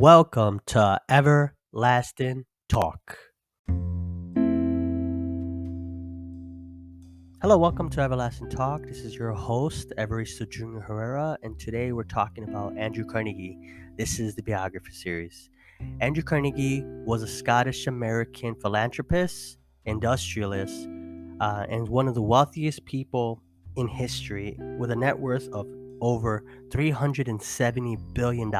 Welcome to Everlasting Talk. Hello, welcome to Everlasting Talk. This is your host, Everest Jr. Herrera, and today we're talking about Andrew Carnegie. This is the Biography series. Andrew Carnegie was a Scottish American philanthropist, industrialist, and one of the wealthiest people in history with a net worth of over $370 billion.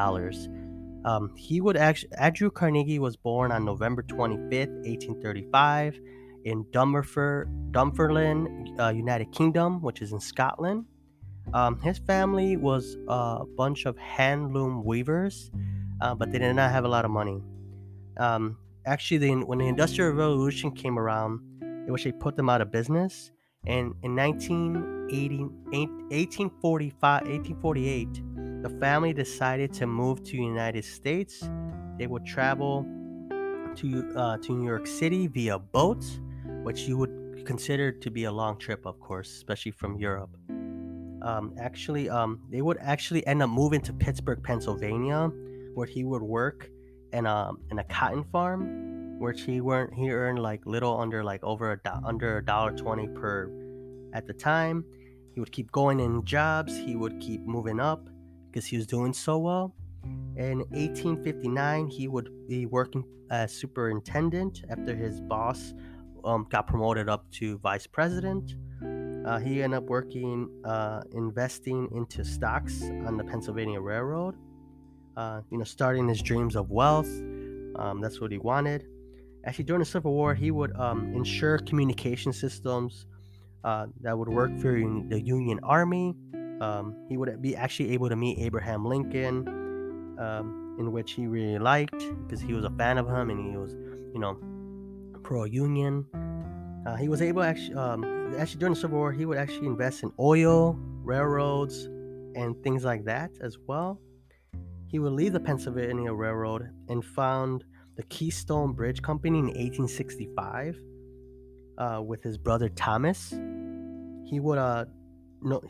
Andrew Carnegie was born on November 25th, 1835, in Dunfermline, United Kingdom, which is in Scotland. His family was a bunch of handloom weavers, but they did not have a lot of money. When the Industrial Revolution came around, it actually put them out of business. And in 1848, the family decided to move to the United States. They would travel to New York City via boat, which you would consider to be a long trip, of course, especially from Europe. They would actually end up moving to Pittsburgh, Pennsylvania, where he would work in a cotton farm, which he earned like little under like under $1.20 per at the time. He would keep going in jobs. He would keep moving up because he was doing so well. In 1859, he would be working as superintendent after his boss got promoted up to vice president. He ended up investing into stocks on the Pennsylvania Railroad. Starting his dreams of wealth. That's what he wanted. Actually, during the Civil War, he would ensure communication systems that would work for the Union Army. He would be actually able to meet Abraham Lincoln, in which he really liked because he was a fan of him and he was, pro-Union. He was able actually during the Civil War, he would actually invest in oil, railroads, and things like that as well. He would leave the Pennsylvania Railroad and found the Keystone Bridge Company in 1865 with his brother Thomas. He would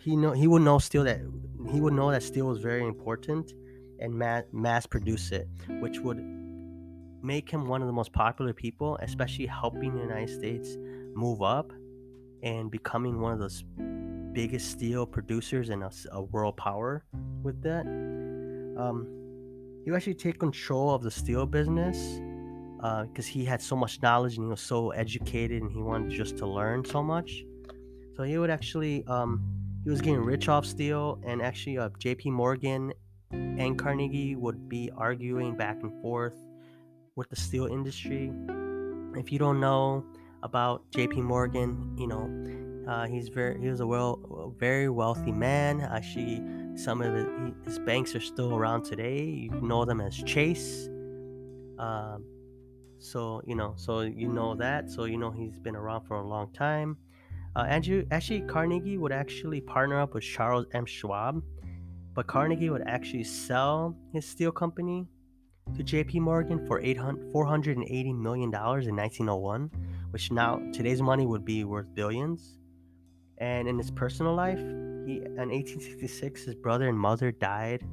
he would know that steel was very important and mass produce it, which would make him one of the most popular people, especially helping the United States move up and becoming one of the biggest steel producers and a world power with that. He would actually take control of the steel business because he had so much knowledge and he was so educated and he wanted just to learn so much. So he would actually he was getting rich off steel, and actually J.P. Morgan and Carnegie would be arguing back and forth with the steel industry. If you don't know about J.P. Morgan, he was a very wealthy man. Actually, some of his banks are still around today. You know them as Chase. He's been around for a long time. Carnegie would actually partner up with Charles M. Schwab, but Carnegie would actually sell his steel company to J.P. Morgan for $480 million in 1901, which now today's money would be worth billions. And in his personal life, in 1866, his brother and mother died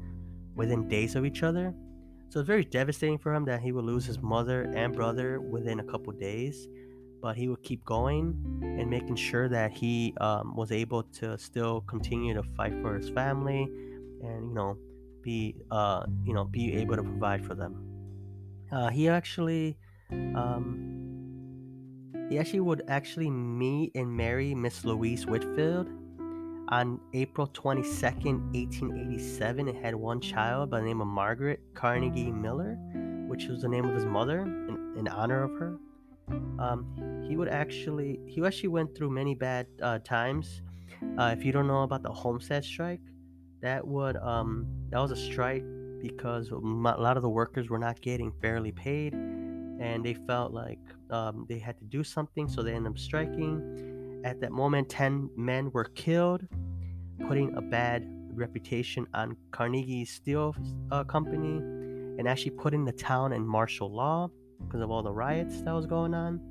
within days of each other. So it's very devastating for him that he would lose his mother and brother within a couple days. But he would keep going and making sure that he was able to still continue to fight for his family, and be able to provide for them. He actually would actually meet and marry Miss Louise Whitfield on April 22nd, 1887. It had one child by the name of Margaret Carnegie Miller, which was the name of his mother in honor of her. He actually went through many bad times. If you don't know about the Homestead strike, that was a strike because a lot of the workers were not getting fairly paid, and they felt like they had to do something, so they ended up striking. At that moment, 10 men were killed, putting a bad reputation on Carnegie's steel company, and actually putting the town in martial law because of all the riots that was going on.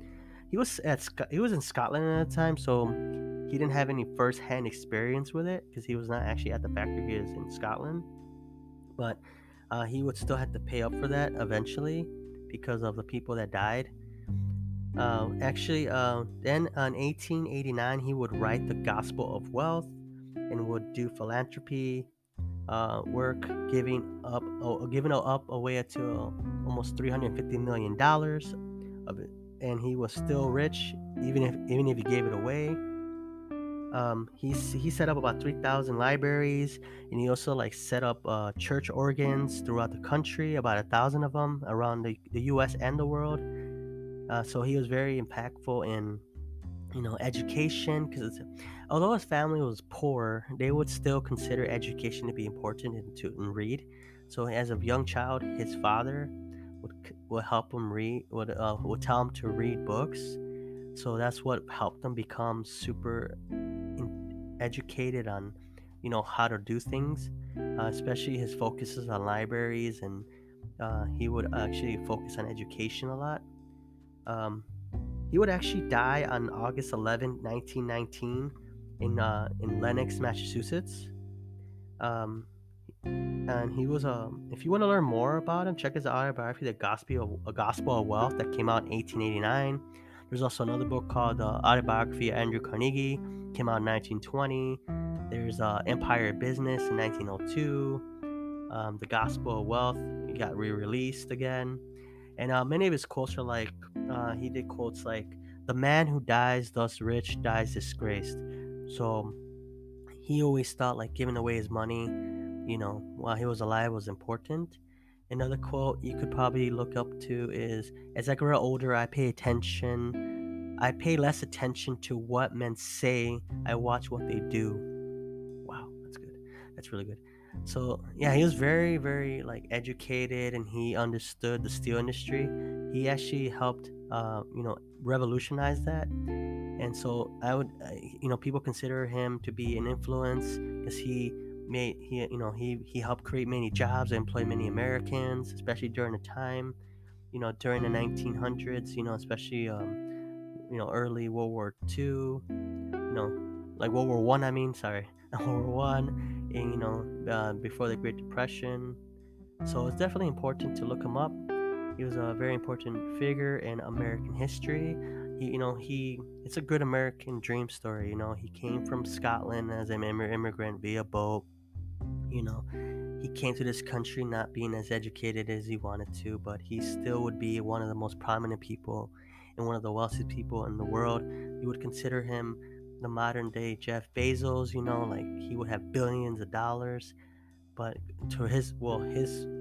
He was in Scotland at the time, so he didn't have any first-hand experience with it because he was not actually at the factory. He was in Scotland. But He would still have to pay up for that eventually because of the people that died. Then in 1889, he would write the Gospel of Wealth and would do philanthropy work, giving up away to almost $350 million of it, and he was still rich even if he gave it away. He set up about 3,000 libraries, and he also like set up church organs throughout the country, about 1,000 of them around the U.S. and the world. So he was very impactful in education, because although his family was poor, they would still consider education to be important and read. So as a young child, his father would help him read, would tell him to read books. So that's what helped him become super educated on how to do things, especially his focuses on libraries, and he would actually focus on education a lot. um, he would actually die on August 11th, 1919, in Lenox, Massachusetts. Um, and he was if you want to learn more about him, check his autobiography, A Gospel of Wealth, that came out in 1889. There's also another book called The Autobiography of Andrew Carnegie, came out in 1920. There's Empire of Business in 1902. The Gospel of Wealth got re-released again. And many of his quotes are like, he did quotes like, "The man who dies thus rich dies disgraced." So he always thought like giving away his money, while he was alive was important. Another quote you could probably look up to is, "As I grow older, I pay less attention to what men say. I watch what they do." Wow, that's good. That's really good. So yeah, he was very, very like educated, and he understood the steel industry. He actually helped, revolutionize that. And so people consider him to be an influence because he helped create many jobs and employ many Americans, especially during the time, during the 1900s, especially early World War II, like World War One. I mean, sorry, World War One, and before the Great Depression. So it's definitely important to look him up. He was a very important figure in American history. He it's a good American dream story. He came from Scotland as an immigrant via boat. You know, he came to this country not being as educated as he wanted to, but he still would be one of the most prominent people and one of the wealthiest people in the world. You would consider him the modern day Jeff Bezos. Like he would have billions of dollars, but to his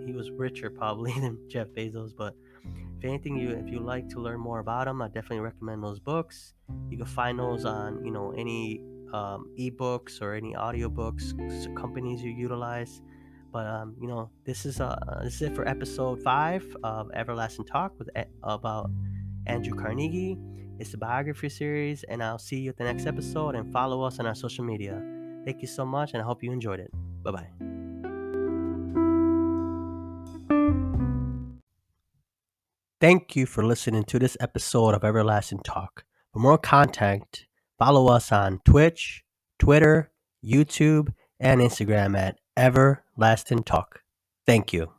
he was richer probably than Jeff Bezos. But if you like to learn more about him, I definitely recommend those books. You can find those on any ebooks or any audiobooks companies you utilize. But this is it for episode 5 of Everlasting Talk about Andrew Carnegie. It's the biography series, and I'll see you at the next episode. And follow us on our social media. Thank you so much, and I hope you enjoyed it. Bye bye. Thank you for listening to this episode of Everlasting Talk. For more content, follow us on Twitch, Twitter, YouTube, and Instagram at Everlasting Talk. Thank you.